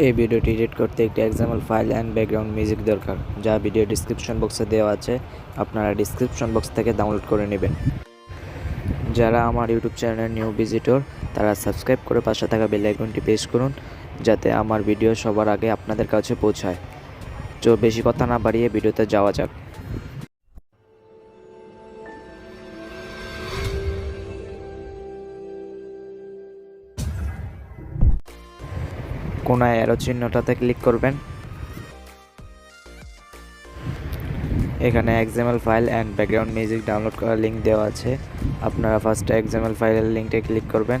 এই ভিডিওটি এডিট করতে একটি example file and background music দরকার, যা ভিডিও ডিসক্রিপশন বক্সে দেওয়া আছে। আপনারা ডিসক্রিপশন বক্স থেকে ডাউনলোড করে নেবেন। যারা আমার ইউটিউব চ্যানেলের নিউ ভিজিটর, তারা সাবস্ক্রাইব করে পাশে থাকা বেল আইকনটি প্রেস করুন, যাতে আমার ভিডিও সবার আগে আপনাদের কাছে পৌঁছায়। তো বেশি কথা না বাড়িয়ে ভিডিওতে যাওয়া যাক। কোনায় অ্যারো চিহ্নটাতে ক্লিক করবেন। এখানে example file and background music download করার লিঙ্ক দেওয়া আছে। আপনারা ফার্স্টে এক্সাম্পল ফাইলের লিঙ্কটা ক্লিক করবেন।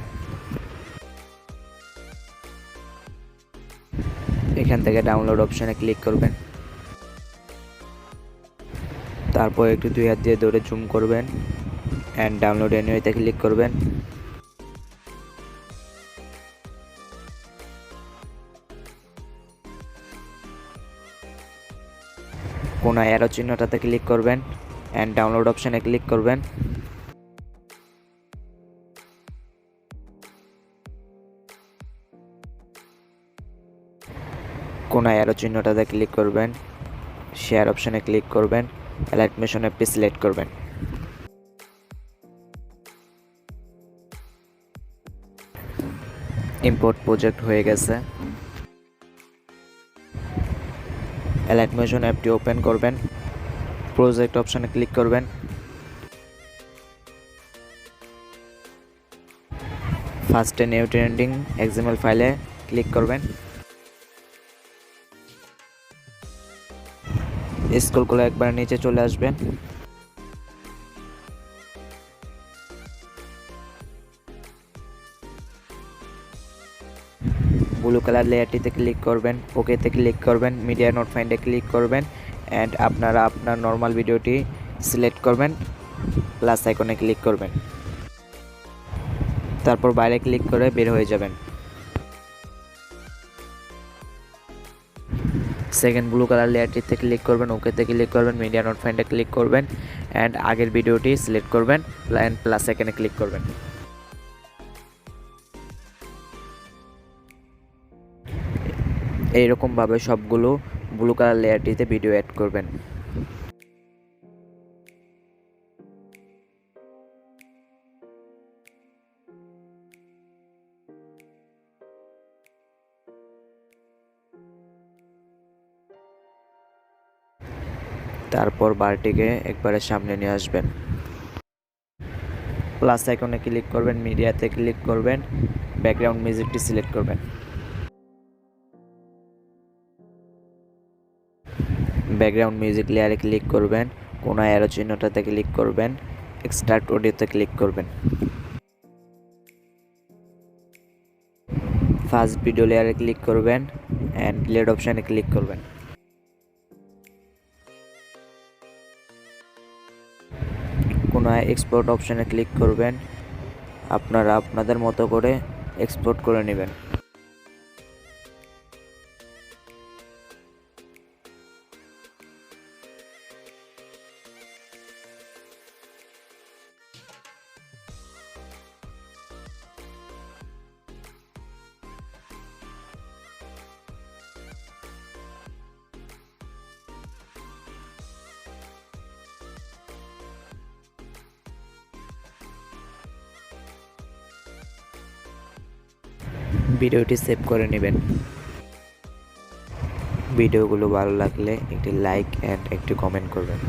এখান থেকে ডাউনলোড অপশানে ক্লিক করবেন। তারপর একটু দুই হাত দিয়ে ধরে জুম করবেন অ্যান্ড ডাউনলোড এনিওয়েতে ক্লিক করবেন। কোনায় অ্যারো চিহ্নটাতে ক্লিক করবেন অ্যান্ড ডাউনলোড অপশানে ক্লিক করবেন। কোনায় অ্যারো চিহ্নটাতে ক্লিক করবেন, শেয়ার অপশানে ক্লিক করবেন, অ্যালাইট মোশন অ্যাপটি সিলেক্ট করবেন। ইম্পোর্ট প্রজেক্ট হয়ে গেছে। অ্যালাইট মোশন অ্যাপটি ওপেন করবেন, প্রজেক্ট অপশানে ক্লিক করবেন। ফার্স্টে নিউ ট্রেন্ডিং এক্সাম্পল ফাইলে ক্লিক করবেন। স্ক্রল করে একবার নিচে চলে আসবেন। ব্লু কালার লেয়ারটিতে ক্লিক করবেন, ওকেতে ক্লিক করবেন, মিডিয়া নোট ফাইন্ডে ক্লিক করবেন অ্যান্ড আপনারা আপনার নর্মাল ভিডিওটি সিলেক্ট করবেন, প্লাস আইকনে ক্লিক করবেন। তারপর বাইরে ক্লিক করে বের হয়ে যাবেন। সেকেন্ড ব্লু কালার লেয়ারটিতে ক্লিক করবেন, ওকেতে ক্লিক করবেন, মিডিয়া নোট ফাইন্ডে ক্লিক করবেন অ্যান্ড আগের ভিডিওটি সিলেক্ট করবেন অ্যান্ড প্লাস আইকনে ক্লিক করবেন। এইরকমভাবে সবগুলো ব্লু কালার লেয়ারটিতে ভিডিও অ্যাড করবেন। তারপর বারটিকে একবারে সামনে নিয়ে আসবেন। প্লাস আইকনে ক্লিক করবেন, মিডিয়াতে ক্লিক করবেন, ব্যাকগ্রাউন্ড মিউজিকটি সিলেক্ট করবেন। ব্যাকগ্রাউন্ড মিউজিক লেয়ারে ক্লিক করবেন, কোনায় অ্যারো চিহ্নটাতে ক্লিক করবেন, এক্সট্রাক্ট অডিওতে ক্লিক করবেন। ফার্স্ট ভিডিও লেয়ারে ক্লিক করবেন অ্যান্ড ডিলিট অপশানে ক্লিক করবেন। কোনায় এক্সপোর্ট অপশানে ক্লিক করবেন। আপনারা আপনাদের মতো করে এক্সপোর্ট করে নেবেন। ভিডিওটি সেভ করে নেবেন। ভিডিওগুলো ভালো লাগলে একটি লাইক অ্যান্ড একটি কমেন্ট করবেন।